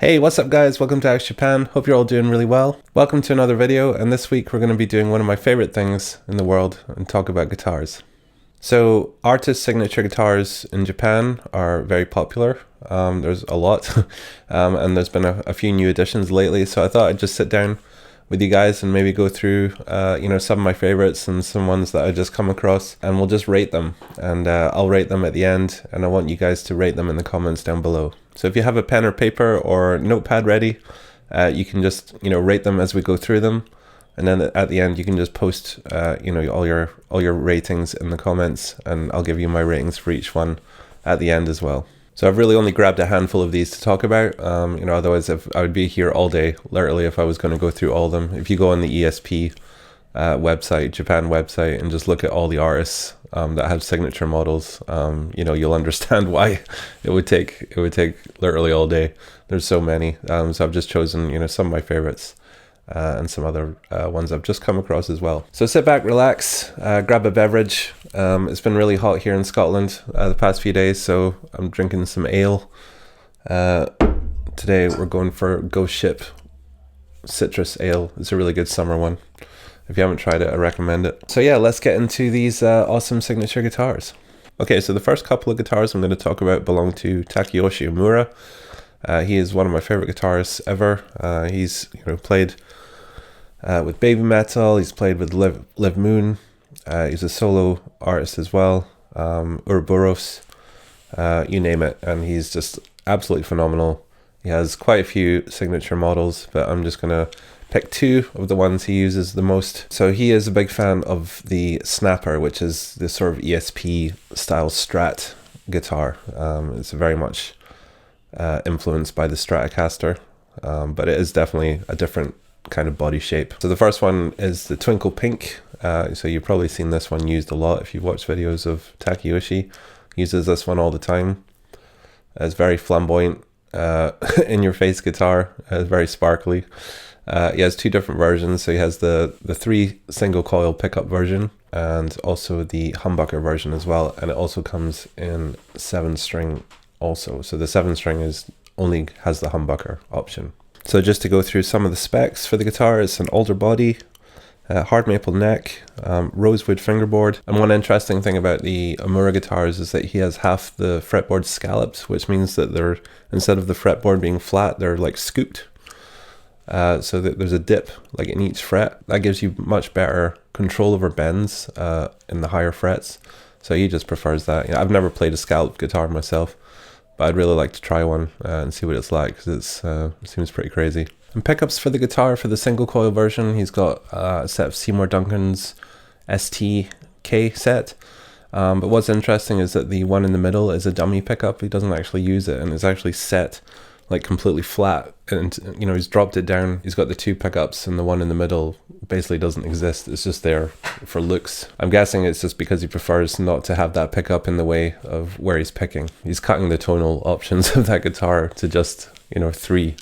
Hey, what's up guys? Welcome to Axe Japan. Hope you're all doing really well. Welcome to another video, and this week we're going to be doing one of my favorite things in the world and talk about guitars. So artist signature guitars in Japan are very popular. There's a lot and there's been a few new additions lately, so I thought I'd just sit down with you guys and maybe go through some of my favorites and some ones that I just come across, and we'll just rate them, and I'll rate them at the end, and I want you guys to rate them in the comments down below. So if you have a pen or paper or notepad ready, you can just rate them as we go through them, and then at the end you can just post all your ratings in the comments, and I'll give you my ratings for each one at the end as well. So I've really only grabbed a handful of these to talk about. Otherwise I would be here all day, literally, if I was going to go through all of them. If you go on the ESP website, Japan website, and just look at all the artists that have signature models, you'll understand why it would take literally all day. There's so many. So I've just chosen some of my favorites and some other ones I've just come across as well. So sit back, relax, grab a beverage. It's been really hot here in Scotland the past few days, so I'm drinking some ale. Today we're going for Ghost Ship citrus ale. It's a really good summer one. If you haven't tried it, I recommend it. So yeah, let's get into these awesome signature guitars. Okay, so the first couple of guitars I'm going to talk about belong to Takayoshimura. He is one of my favorite guitarists ever. He's played with Baby Metal. He's played with Liv Moon. He's a solo artist as well. Ouroboros, you name it, and he's just absolutely phenomenal. He has quite a few signature models, but I'm just gonna pick two of the ones he uses the most. So he is a big fan of the Snapper, which is the sort of ESP style Strat guitar. It's very much influenced by the Stratocaster, but it is definitely a different kind of body shape. So the first one is the Twinkle Pink. So you've probably seen this one used a lot if you've watched videos of Takayoshi. He uses this one all the time. It's very flamboyant, in your face guitar. It's very sparkly. He has two different versions. So he has the 3 single coil pickup version and also the humbucker version as well, and it also comes in 7-string also. So the 7-string only has the humbucker option. So just to go through some of the specs for the guitar, it's an alder body, hard maple neck, rosewood fingerboard. And one interesting thing about the Amura guitars is that he has half the fretboard scalloped, which means that they're, instead of the fretboard being flat, they're like scooped. So that there's a dip like in each fret. That gives you much better control over bends in the higher frets. So he just prefers that. I've never played a scalloped guitar myself, but I'd really like to try one and see what it's like, because it seems pretty crazy. And pickups for the guitar, for the single coil version, he's got a set of Seymour Duncan's STK set. But what's interesting is that the one in the middle is a dummy pickup. He doesn't actually use it, and it's actually set like completely flat, and he's dropped it down. He's got the 2 pickups, and the one in the middle basically doesn't exist. It's just there for looks. I'm guessing it's just because he prefers not to have that pickup in the way of where he's picking. He's cutting the tonal options of that guitar to just 3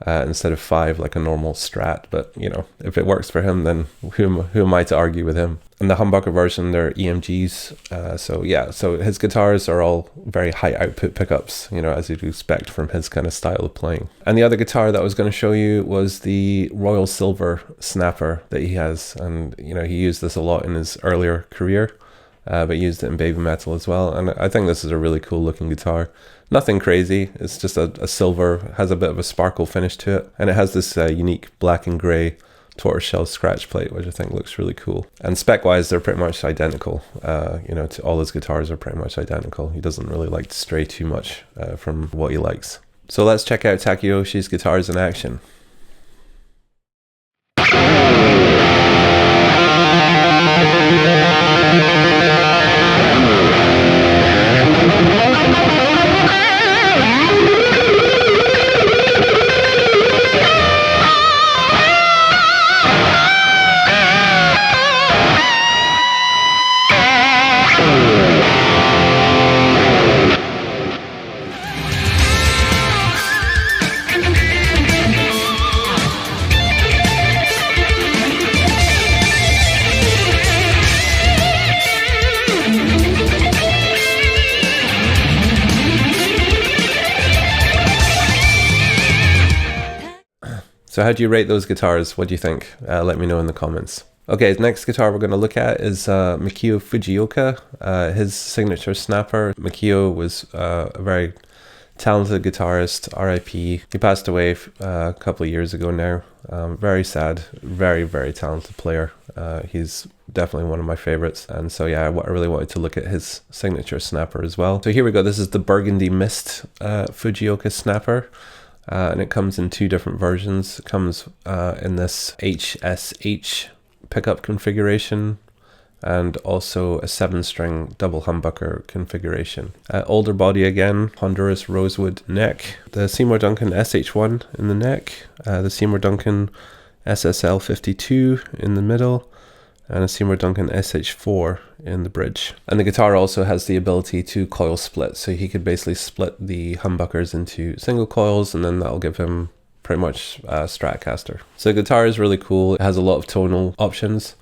instead of 5 like a normal Strat. But if it works for him, then who am I to argue with him? And the humbucker version, they're EMGs. So his guitars are all very high output pickups, as you'd expect from his kind of style of playing. And the other guitar that I was going to show you was the Royal Silver Snapper that he has. And he used this a lot in his earlier career, but used it in Baby Metal as well. And I think this is a really cool looking guitar. Nothing crazy, it's just a silver, has a bit of a sparkle finish to it, and it has this unique black and grey tortoiseshell scratch plate, which I think looks really cool. And spec wise, they're pretty much identical. To all his guitars are pretty much identical. He doesn't really like to stray too much from what he likes. So let's check out Takayoshi's guitars in action. So how do you rate those guitars? What do you think? Let me know in the comments. Okay, the next guitar we're going to look at is Mikio Fujioka, his signature Snapper. Mikio was a very talented guitarist, RIP. He passed away a couple of years ago now. Very sad, very, very talented player. He's definitely one of my favorites. And so yeah, I really wanted to look at his signature Snapper as well. So here we go. This is the Burgundy Mist Fujioka Snapper. And it comes in two different versions. It comes in this HSH pickup configuration, and also a 7-string double humbucker configuration. Older body again, Honduras rosewood neck, the Seymour Duncan SH1 in the neck, the Seymour Duncan SSL 52 in the middle, and a Seymour Duncan SH4 in the bridge. And the guitar also has the ability to coil split, so he could basically split the humbuckers into single coils, and then that'll give him pretty much Stratocaster. So the guitar is really cool. It has a lot of tonal options.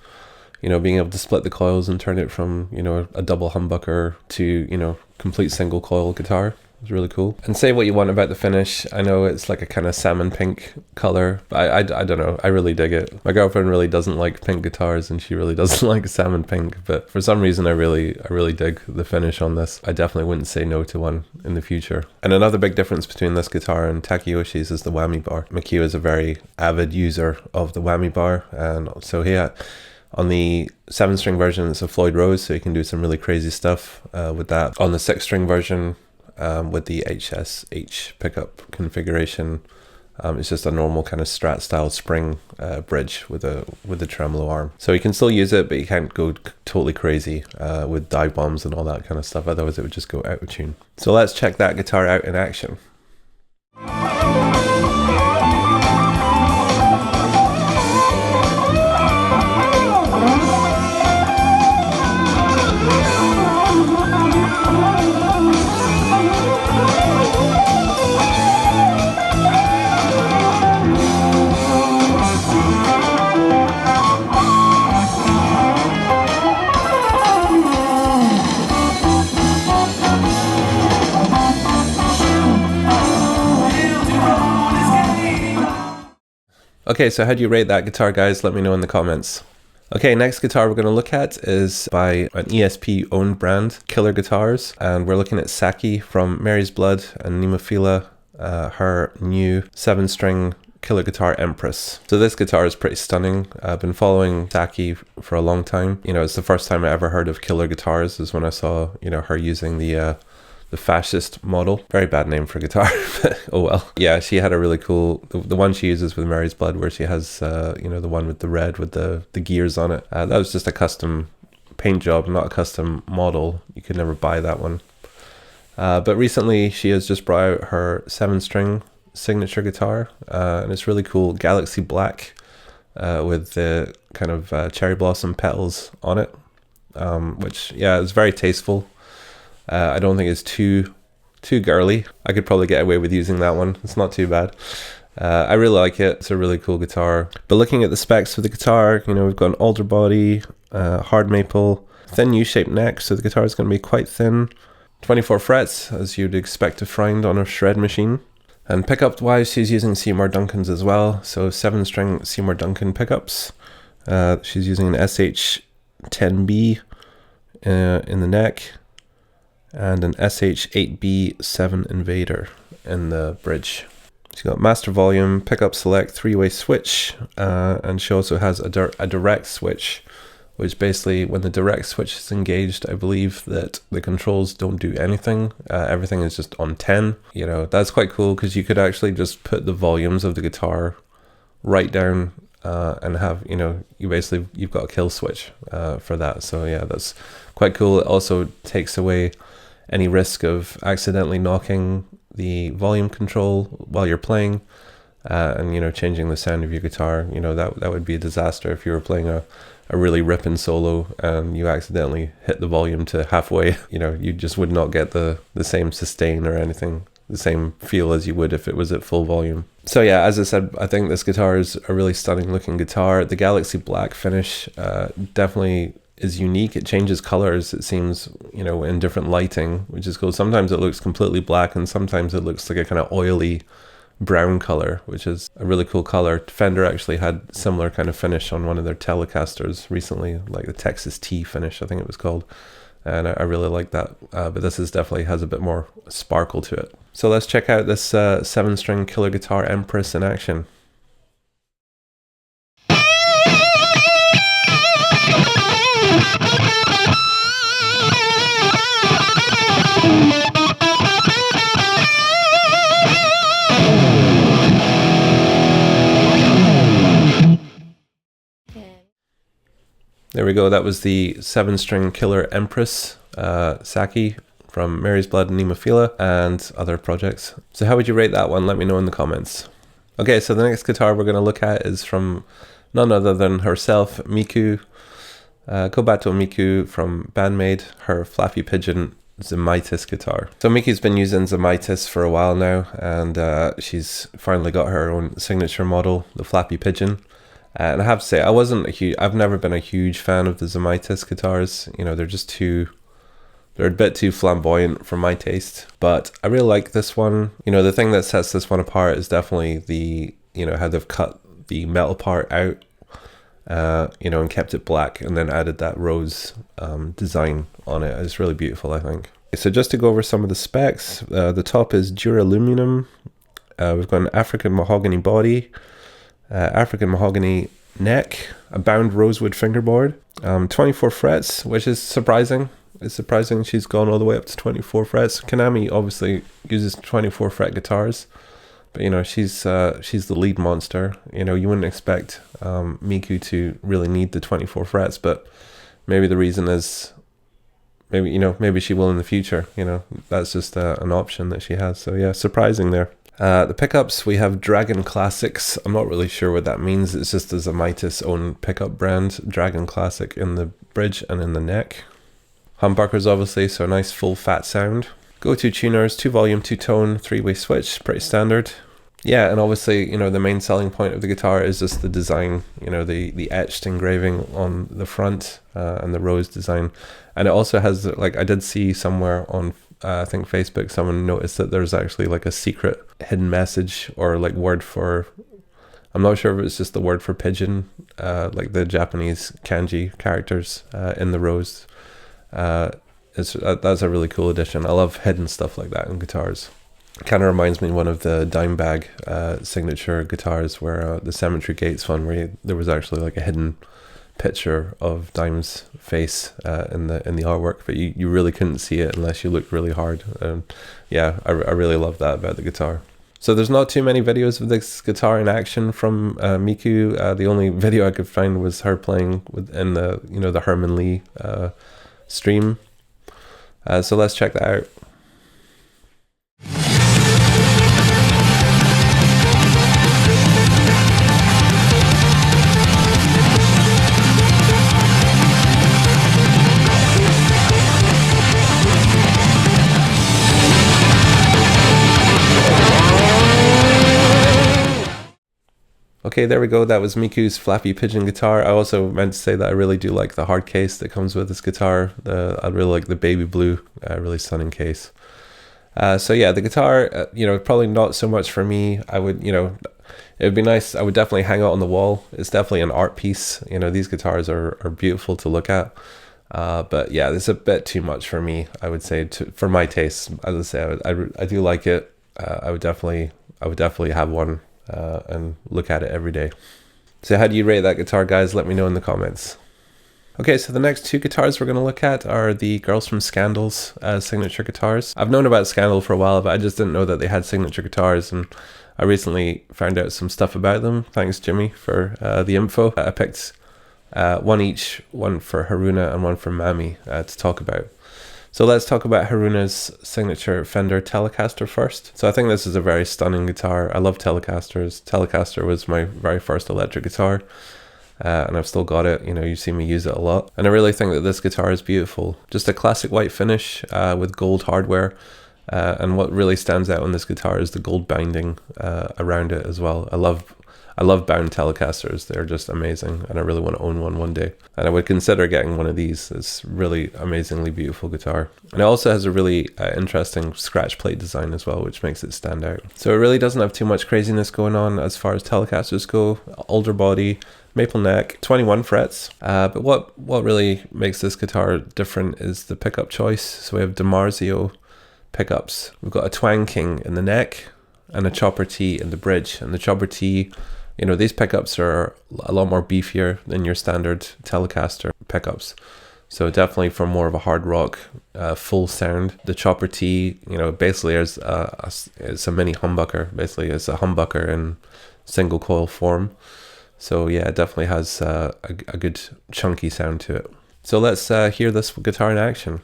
You know, being able to split the coils and turn it from, you know, a double humbucker to, you know, complete single coil guitar. It's really cool. And say what you want about the finish. I know it's like a kind of salmon pink color, but I don't know. I really dig it. My girlfriend really doesn't like pink guitars, and she really doesn't like salmon pink, but for some reason I really dig the finish on this. I definitely wouldn't say no to one in the future. And another big difference between this guitar and Takayoshi's is the whammy bar. Mikio is a very avid user of the whammy bar, and so on the 7-string version, it's a Floyd Rose, so you can do some really crazy stuff with that. On the 6-string version, with the HSH pickup configuration, it's just a normal kind of Strat style spring bridge with a tremolo arm. So you can still use it, but you can't go totally crazy with dive bombs and all that kind of stuff. Otherwise, it would just go out of tune. So let's check that guitar out in action. Okay, so how do you rate that guitar, guys? Let me know in the comments. Okay, next guitar we're going to look at is by an ESP owned brand, Killer Guitars, and we're looking at Saki from Mary's Blood and Nemophila, her new 7-string Killer guitar Empress. So this guitar is pretty stunning. I've been following Saki for a long time. You know, it's the first time I ever heard of Killer Guitars is when I saw, you know, her using the fascist model. Very bad name for a guitar, but oh well. Yeah, she had a really cool, the one she uses with Mary's Blood, where she has, you know, the one with the red with the gears on it. That was just a custom paint job, not a custom model. You could never buy that one. But recently she has just brought out her 7-string signature guitar, and it's really cool. Galaxy black with the kind of cherry blossom petals on it, which, yeah, it's very tasteful. I don't think it's too girly. I could probably get away with using that one. It's not too bad. I really like it. It's a really cool guitar. But looking at the specs for the guitar, you know, we've got an alder body, hard maple, thin U-shaped neck, so the guitar is going to be quite thin. 24 frets, as you'd expect to find on a shred machine. And pickup wise, she's using Seymour Duncans as well. So 7-string Seymour Duncan pickups. She's using an SH10B in the neck, and an SH8B7 Invader in the bridge. She's got master volume, pickup select, 3-way switch, and she also has a direct switch, which basically, when the direct switch is engaged, I believe that the controls don't do anything. Everything is just on 10. You know, that's quite cool, because you could actually just put the volumes of the guitar right down and have, you know, you've got a kill switch for that. So yeah, that's quite cool. It also takes away any risk of accidentally knocking the volume control while you're playing, and, you know, changing the sound of your guitar. You know, that would be a disaster if you were playing a really ripping solo and you accidentally hit the volume to halfway. You know, you just would not get the same sustain or anything, the same feel as you would if it was at full volume. So yeah, as I said, I think this guitar is a really stunning looking guitar. The Galaxy black finish definitely is unique. It changes colors, it seems, you know, in different lighting, which is cool. Sometimes it looks completely black, and sometimes it looks like a kind of oily brown color, which is a really cool color. Fender actually had similar kind of finish on one of their Telecasters recently, like the Texas T finish, I think it was called. And I really like that, but this is definitely has a bit more sparkle to it. So let's check out this 7-string killer guitar Empress in action. There we go, that was the 7-string killer Empress Saki from Mary's Blood and Nemophila and other projects. So how would you rate that one? Let me know in the comments. Okay, so the next guitar we're going to look at is from none other than herself, Miku. Kobato Miku from band-maid, her Flappy Pigeon Zemitis guitar. So Miki's been using Zemitis for a while now, and she's finally got her own signature model, the Flappy Pigeon. And I have to say, I've never been a huge fan of the Zemitis guitars. You know, they're a bit too flamboyant for my taste. But I really like this one. You know, the thing that sets this one apart is definitely how they've cut the metal part out, and kept it black and then added that rose design on it. It's really beautiful, I think. So just to go over some of the specs, the top is duraluminum. We've got an African mahogany body, African mahogany neck, a bound rosewood fingerboard, 24 frets, which is surprising. It's surprising she's gone all the way up to 24 frets. Konami obviously uses 24 fret guitars, but she's the lead monster. You wouldn't expect Miku to really need the 24 frets, but maybe the reason is maybe she will in the future. That's just an option that she has. So yeah, surprising there. The pickups, we have Dragon Classics. I'm not really sure what that means. It's just the Zemitis own pickup brand, Dragon Classic in the bridge and in the neck. Humbuckers obviously, so a nice full fat sound. Go-to tuners, 2 volume, 2 tone, 3-way switch, pretty standard. Yeah, and obviously, the main selling point of the guitar is just the design, the etched engraving on the front and the rose design. And it also has, I did see somewhere on I think Facebook, someone noticed that there's actually like a secret hidden message or word for, I'm not sure if it's just the word for pigeon, like the Japanese kanji characters in the rose. That's a really cool addition. I love hidden stuff like that in guitars. Kind of reminds me of one of the Dimebag signature guitars where the Cemetery Gates one, where there was actually like a hidden picture of Dime's face in the artwork, but you really couldn't see it unless you looked really hard. And yeah, I really love that about the guitar. So there's not too many videos of this guitar in action from Miku. The only video I could find was her playing in the Herman Lee stream. So let's check that out. Okay, there we go. That was Miku's Flappy Pigeon guitar. I also meant to say that I really do like the hard case that comes with this guitar. I really like the baby blue, really stunning case. So yeah, the guitar, probably not so much for me. I would, it would be nice. I would definitely hang it on the wall. It's definitely an art piece. These guitars are beautiful to look at. But yeah, it's a bit too much for me, I would say, for my taste. As I say, I do like it. I would definitely have one. And look at it every day. So how do you rate that guitar, guys? Let me know in the comments. Okay, so the next 2 guitars we're going to look at are the Girls from Scandal's signature guitars. I've known about Scandal for a while, but I just didn't know that they had signature guitars, and I recently found out some stuff about them. Thanks, Jimmy, for the info. I picked one each, one for Haruna and one for Mami to talk about. So let's talk about Haruna's signature Fender Telecaster first. So I think this is a very stunning guitar. I love Telecasters. Telecaster was my very first electric guitar, and I've still got it. You see me use it a lot. And I really think that this guitar is beautiful. Just a classic white finish with gold hardware. And what really stands out on this guitar is the gold binding around it as well. I I love bound Telecasters. They're just amazing, and I really want to own one day. And I would consider getting one of these. It's really amazingly beautiful guitar. And it also has a really interesting scratch plate design as well, which makes it stand out. So it really doesn't have too much craziness going on as far as Telecasters go. Older body, maple neck, 21 frets. But what really makes this guitar different is the pickup choice. So we have DiMarzio pickups. We've got a Twang King in the neck and a Chopper T in the bridge. And the Chopper T, you know, these pickups are a lot more beefier than your standard Telecaster pickups. So definitely for more of a hard rock, full sound. The Chopper T, you know, basically is it's a mini humbucker. Basically, it's a humbucker in single coil form. So yeah, it definitely has a good chunky sound to it. So let's hear this guitar in action.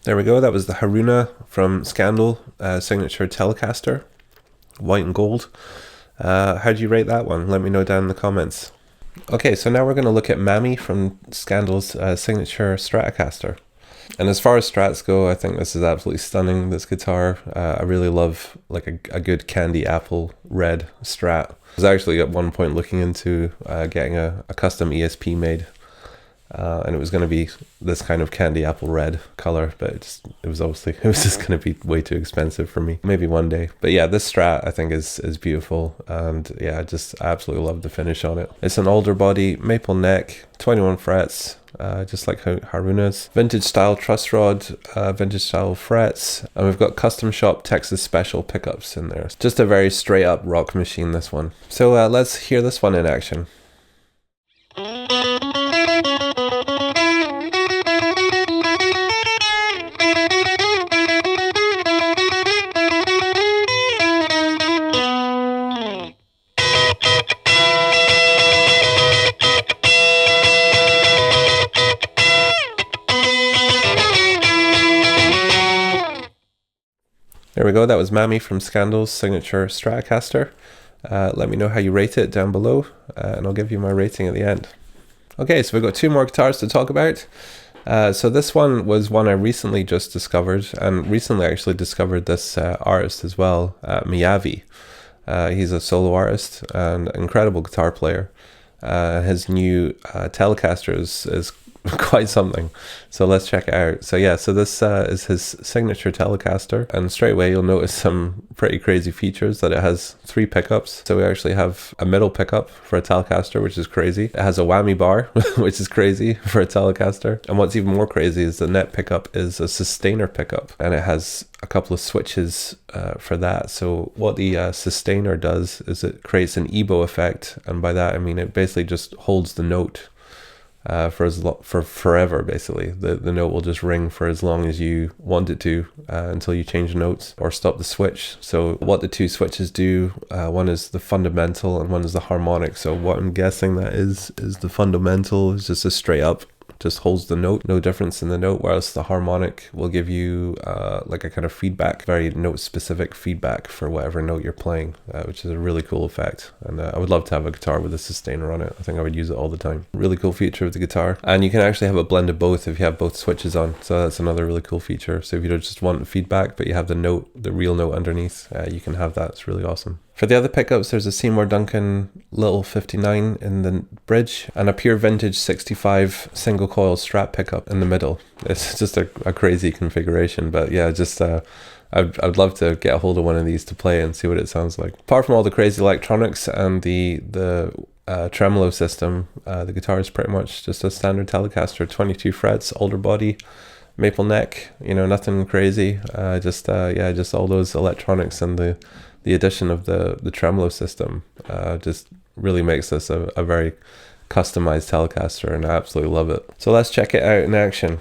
There we go, that was the Haruna from Scandal, signature Telecaster, white and gold. How do you rate that one? Let me know down in the comments. Okay, so now we're going to look at Mami from Scandal's signature Stratocaster. And as far as Strats go, I think this is absolutely stunning, this guitar. I really love like a good candy apple red Strat. I was actually at one point looking into getting a custom ESP made. And it was going to be this kind of candy apple red color, but it was just going to be way too expensive for me. Maybe one day. But yeah, this Strat I think is beautiful, and yeah, I just absolutely love the finish on it. It's an older body, maple neck, 21 frets, just like Haruna's. Vintage style truss rod, vintage style frets, and we've got custom shop Texas special pickups in there. Just a very straight up rock machine, this one. So let's hear this one in action. There we go, that was Mami from Scandal's signature Stratocaster. Let me know how you rate it down below, and I'll give you my rating at the end. Okay, so we've got two more guitars to talk about. So this one was one I recently just discovered, and recently I actually discovered this artist as well, Miyavi. He's a solo artist and incredible guitar player. His new Telecaster is quite something, so let's check it out. So yeah, so this is his signature Telecaster, and straight away you'll notice some pretty crazy features, that it has 3 pickups. So we actually have a middle pickup for a Telecaster, which is crazy. It has a whammy bar, which is crazy for a Telecaster, and what's even more crazy is the net pickup is a sustainer pickup, and it has a couple of switches for that. So what the sustainer does is it creates an EBO effect, and by that I mean it basically just holds the note for forever. Basically the note will just ring for as long as you want it to, until you change notes or stop the switch. So what the 2 switches do, one is the fundamental and one is the harmonic. So what I'm guessing that is the fundamental is just a straight up, just holds the note, no difference in the note, whereas the harmonic will give you like a kind of feedback, very note specific feedback for whatever note you're playing, which is a really cool effect. And I would love to have a guitar with a sustainer on it. I think I would use it all the time. Really cool feature of the guitar. And you can actually have a blend of both if you have both switches on, so that's another really cool feature. So if you don't just want feedback but you have the note, the real note underneath, you can have that. It's really awesome. For the other pickups, there's a Seymour Duncan Little 59 in the bridge and a pure vintage 65 single coil Strat pickup in the middle. It's just a crazy configuration, but yeah, just I'd love to get a hold of one of these to play and see what it sounds like. Apart from all the crazy electronics and the tremolo system, the guitar is pretty much just a standard Telecaster, 22 frets, older body, maple neck, you know, nothing crazy. Just all those electronics and the addition of the tremolo system just really makes this a very customized Telecaster, and I absolutely love it. So let's check it out in action.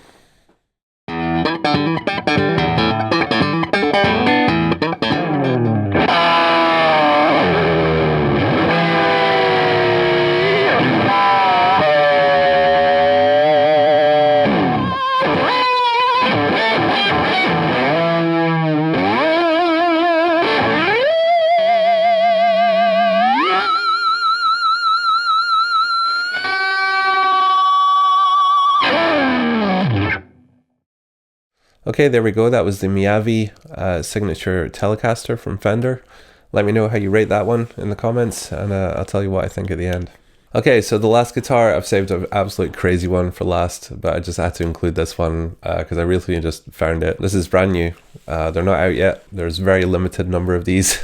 Okay, there we go. That was the Miyavi signature Telecaster from Fender. Let me know how you rate that one in the comments, and I'll tell you what I think at the end. Okay, so the last guitar, I've saved an absolute crazy one for last, but I just had to include this one because I recently just found it. This is brand new. They're not out yet. There's very limited number of these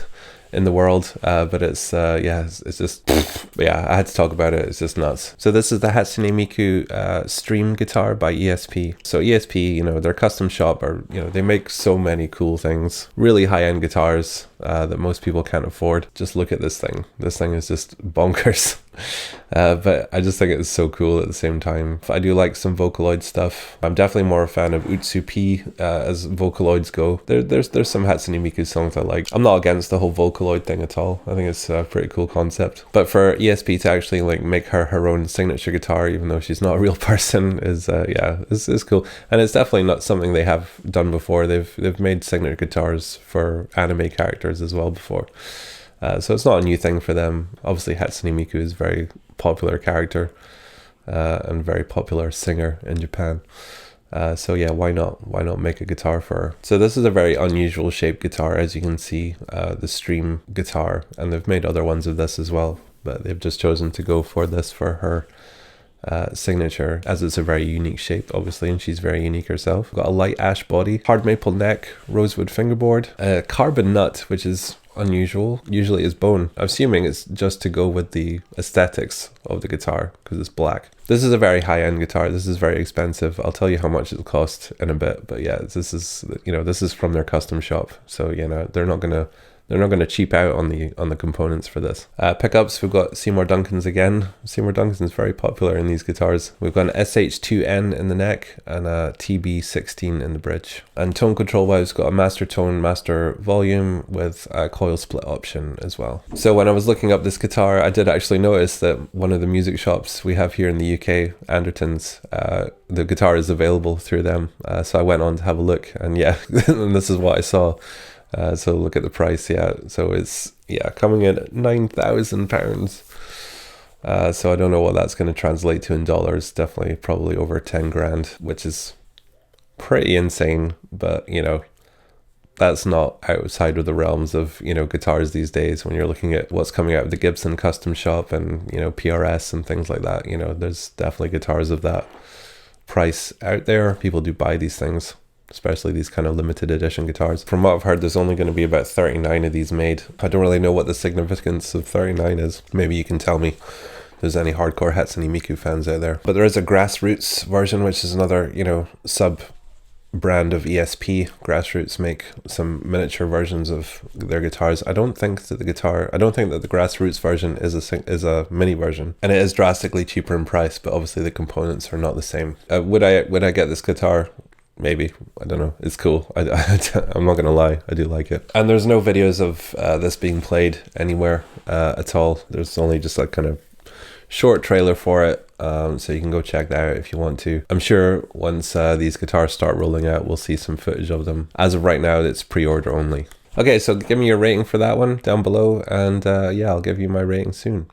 in the world, but it's yeah, it's just but yeah, I had to talk about it. It's just nuts. So this is the Hatsune Miku Stream guitar by ESP. So ESP, you know, their custom shop, are, you know, they make so many cool things, really high-end guitars that most people can't afford. Just look at this thing. This thing is just bonkers. But I just think it's so cool at the same time. I do like some Vocaloid stuff. I'm definitely more a fan of Utsu P as Vocaloids go. There's some Hatsune Miku songs I like. I'm not against the whole Vocaloid thing at all. I think it's a pretty cool concept. But for ESP to actually like make her own signature guitar, even though she's not a real person, is yeah, is cool. And it's definitely not something they have done before. They've made signature guitars for anime characters as well before. So it's not a new thing for them. Obviously Hatsune Miku is a very popular character and very popular singer in Japan. So yeah, why not make a guitar for her? So this is a very unusual shaped guitar, as you can see, the Stream guitar, and they've made other ones of this as well, but they've just chosen to go for this for her signature, as it's a very unique shape, obviously, and she's very unique herself. Got a light ash body, hard maple neck, rosewood fingerboard, carbon nut, which is unusual. Usually is bone. I'm assuming it's just to go with the aesthetics of the guitar because it's black. This is a very high-end guitar. This is very expensive. I'll tell you how much it'll cost in a bit, but yeah, this is, you know, this is from their custom shop, so you know they're not gonna cheap out on the components for this. Pickups, we've got Seymour Duncan's again. Seymour Duncan's very popular in these guitars. We've got an SH2N in the neck and a TB16 in the bridge. And tone control wise, got a master tone, master volume with a coil split option as well. So when I was looking up this guitar, I did actually notice that one of the music shops we have here in the UK, Anderton's, the guitar is available through them. So I went on to have a look, and yeah, and this is what I saw. So look at the price, yeah. So it's, yeah, coming in at £9,000. So I don't know what that's going to translate to in dollars. Definitely probably over 10 grand, which is pretty insane. But, you know, that's not outside of the realms of, you know, guitars these days when you're looking at what's coming out of the Gibson custom shop and, you know, PRS and things like that. You know, there's definitely guitars of that price out there. People do buy these things, especially these kind of limited edition guitars. From what I've heard, there's only going to be about 39 of these made. I don't really know what the significance of 39 is. Maybe you can tell me if there's any hardcore Hatsune Miku fans out there. But there is a Grassroots version, which is another, you know, sub brand of ESP. Grassroots make some miniature versions of their guitars. I don't think that the Grassroots version is a mini version, and it is drastically cheaper in price, but obviously the components are not the same. Would I get this guitar? Maybe. I don't know. It's cool. I'm not gonna lie, I do like it. And there's no videos of this being played anywhere at all. There's only just like kind of short trailer for it, so you can go check that out if you want to. I'm sure once these guitars start rolling out, we'll see some footage of them. As of right now, it's pre-order only. Okay, so give me your rating for that one down below, and yeah, I'll give you my rating soon.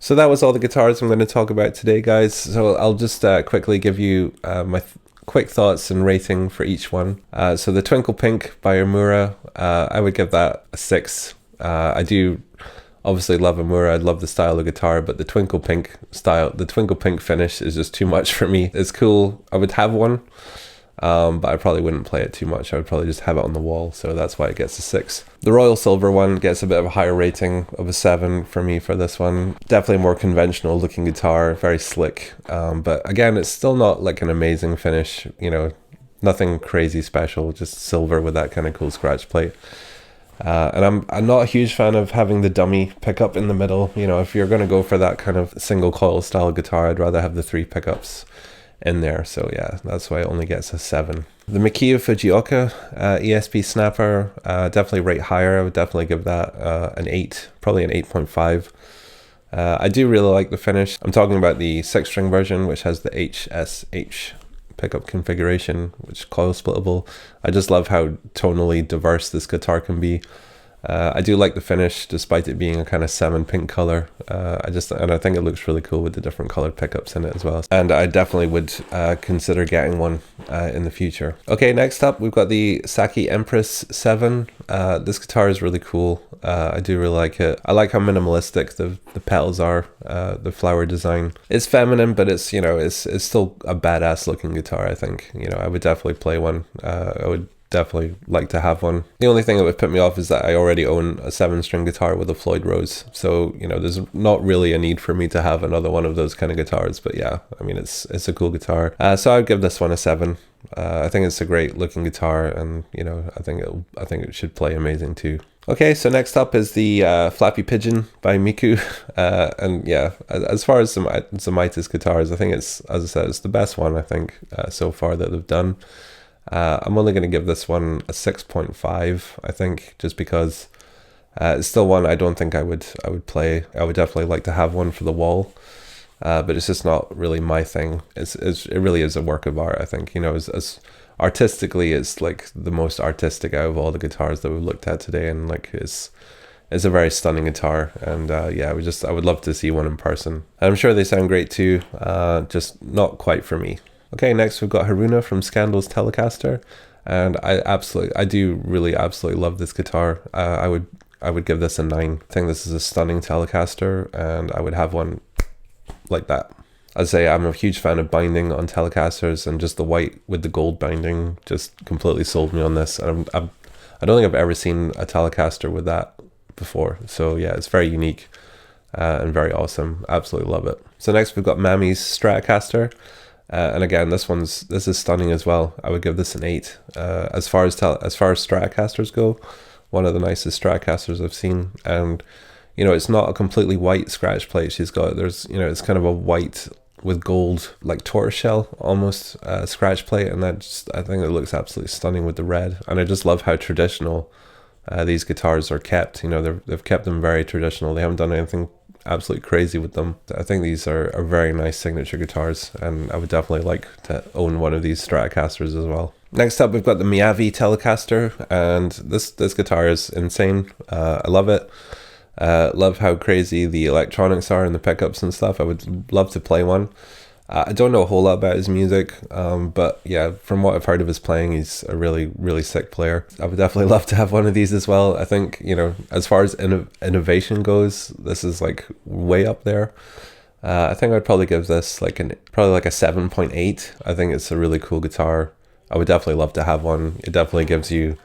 So that was all the guitars I'm going to talk about today, guys. So I'll just quickly give you my quick thoughts and rating for each one. So the Twinkle Pink by Amura, I would give that a 6. I do obviously love Amura. I love the style of guitar, but the Twinkle Pink finish is just too much for me. It's cool. I would have one. But I probably wouldn't play it too much. I would probably just have it on the wall, so that's why it gets a 6. The Royal Silver one gets a bit of a higher rating of a 7 for me for this one. Definitely more conventional looking guitar, very slick, but again, it's still not like an amazing finish, you know, nothing crazy special, just silver with that kind of cool scratch plate. And I'm not a huge fan of having the dummy pickup in the middle. You know, if you're going to go for that kind of single coil style guitar, I'd rather have the 3 pickups in there. So yeah, that's why it only gets a 7. The Miku Fujioka ESP Snapper, definitely rate higher. I would definitely give that an 8, probably an 8.5. I do really like the finish. I'm talking about the 6-string version, which has the HSH pickup configuration, which is coil splittable. I just love how tonally diverse this guitar can be. I do like the finish, despite it being a kind of salmon pink color. And I think it looks really cool with the different colored pickups in it as well. And I definitely would consider getting one in the future. Okay, next up we've got the Saki Empress 7. This guitar is really cool. I do really like it. I like how minimalistic the pedals are, the flower design. It's feminine, but it's, you know, it's still a badass looking guitar, I think. You know, I would definitely play one. I would definitely like to have one. The only thing that would put me off is that I already own a 7-string guitar with a Floyd Rose, so you know there's not really a need for me to have another one of those kind of guitars. But yeah, I mean it's a cool guitar, so I'd give this one a 7. I think it's a great looking guitar, and you know I think it should play amazing too. Okay, so next up is the Flappy Pigeon by Miku, and yeah, as far as Sammy's guitars, I think it's, as I said, it's the best one I think so far that they've done. I'm only going to give this one a 6.5, I think, just because it's still one I don't think I would play. I would definitely like to have one for the wall, but it's just not really my thing. It really is a work of art, I think. You know, as artistically, it's like the most artistic out of all the guitars that we've looked at today, and like it's a very stunning guitar. And yeah, I would love to see one in person. And I'm sure they sound great too, just not quite for me. Okay, next we've got Haruna from Scandal's Telecaster, and I do really absolutely love this guitar. I would give this a 9. I think this is a stunning Telecaster, and I would have one like that. I'd say I'm a huge fan of binding on Telecasters, and just the white with the gold binding just completely sold me on this. And I don't think I've ever seen a Telecaster with that before. So yeah, it's very unique and very awesome. Absolutely love it. So next we've got Sammy's Stratocaster. And again, this is stunning as well. I would give this an 8. As far as Stratocasters go, one of the nicest Stratocasters I've seen. And you know, it's not a completely white scratch plate she's got. There's, you know, it's kind of a white with gold, like tortoiseshell almost scratch plate, and I think it looks absolutely stunning with the red. And I just love how traditional these guitars are kept. You know, they've kept them very traditional. They haven't done anything absolutely crazy with them. I think these are very nice signature guitars, and I would definitely like to own one of these Stratocasters as well. Next up we've got the Miyavi Telecaster, and this guitar is insane. I love it. Love how crazy the electronics are and the pickups and stuff. I would love to play one. I don't know a whole lot about his music, but yeah, from what I've heard of his playing, he's a really, really sick player. I would definitely love to have one of these as well. I think, you know, as far as innovation goes, this is like way up there. I think I'd probably give this probably like a 7.8. I think it's a really cool guitar. I would definitely love to have one. It definitely gives you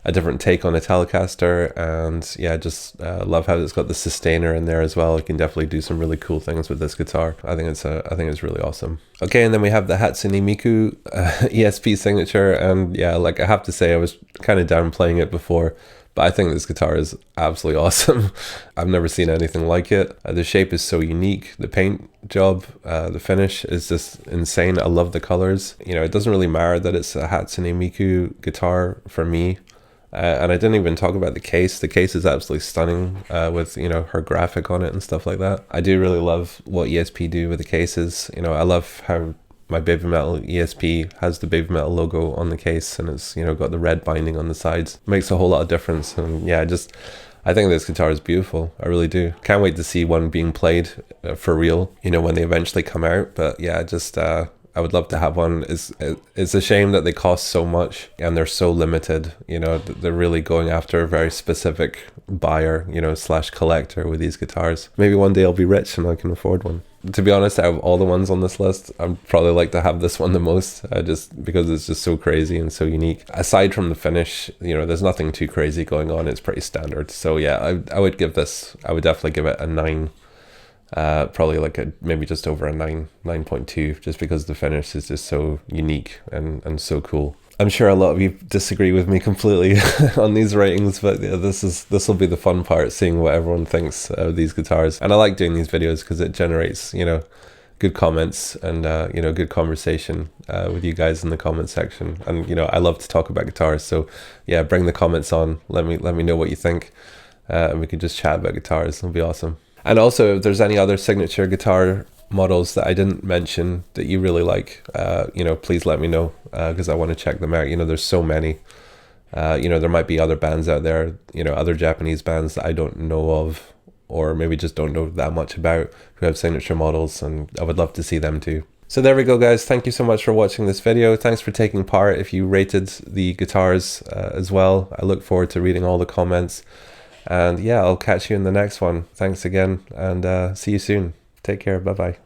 a different take on a Telecaster, and yeah, just love how it's got the sustainer in there as well. You can definitely do some really cool things with this guitar. I think it's really awesome. Okay, and then we have the Hatsune Miku ESP signature, and yeah, like I have to say, I was kind of downplaying it before, but I think this guitar is absolutely awesome. I've never seen anything like it. The shape is so unique. The paint job, the finish is just insane. I love the colors. You know, it doesn't really matter that it's a Hatsune Miku guitar for me. And I didn't even talk about the case. The case is absolutely stunning with, you know, her graphic on it and stuff like that. I do really love what ESP do with the cases. You know, I love how my Baby Metal ESP has the Baby Metal logo on the case, and it's, you know, got the red binding on the sides. Makes a whole lot of difference. And yeah, I think this guitar is beautiful. I really do. Can't wait to see one being played for real, you know, when they eventually come out. But yeah, just I would love to have one. It's a shame that they cost so much and they're so limited. You know, they're really going after a very specific buyer, you know, / collector with these guitars. Maybe one day I'll be rich and I can afford one. To be honest, out of all the ones on this list, I'd probably like to have this one the most, just because it's just so crazy and so unique. Aside from the finish, you know, there's nothing too crazy going on. It's pretty standard. So yeah, I would definitely give it a 9. Probably like maybe just over a 9.2, just because the finish is just so unique and so cool. I'm sure a lot of you disagree with me completely on these ratings, but yeah, this will be the fun part, seeing what everyone thinks of these guitars. And I like doing these videos because it generates, you know, good comments and you know, good conversation with you guys in the comment section. And you know, I love to talk about guitars, so yeah, bring the comments on. Let me know what you think, and we can just chat about guitars. It'll be awesome. And also, if there's any other signature guitar models that I didn't mention that you really like, you know, please let me know, because I want to check them out. You know, there's so many. You know, there might be other bands out there, you know, other Japanese bands that I don't know of, or maybe just don't know that much about, who have signature models, and I would love to see them too. So there we go, guys. Thank you so much for watching this video. Thanks for taking part if you rated the guitars as well. I look forward to reading all the comments. And yeah, I'll catch you in the next one. Thanks again, and see you soon. Take care. Bye-bye.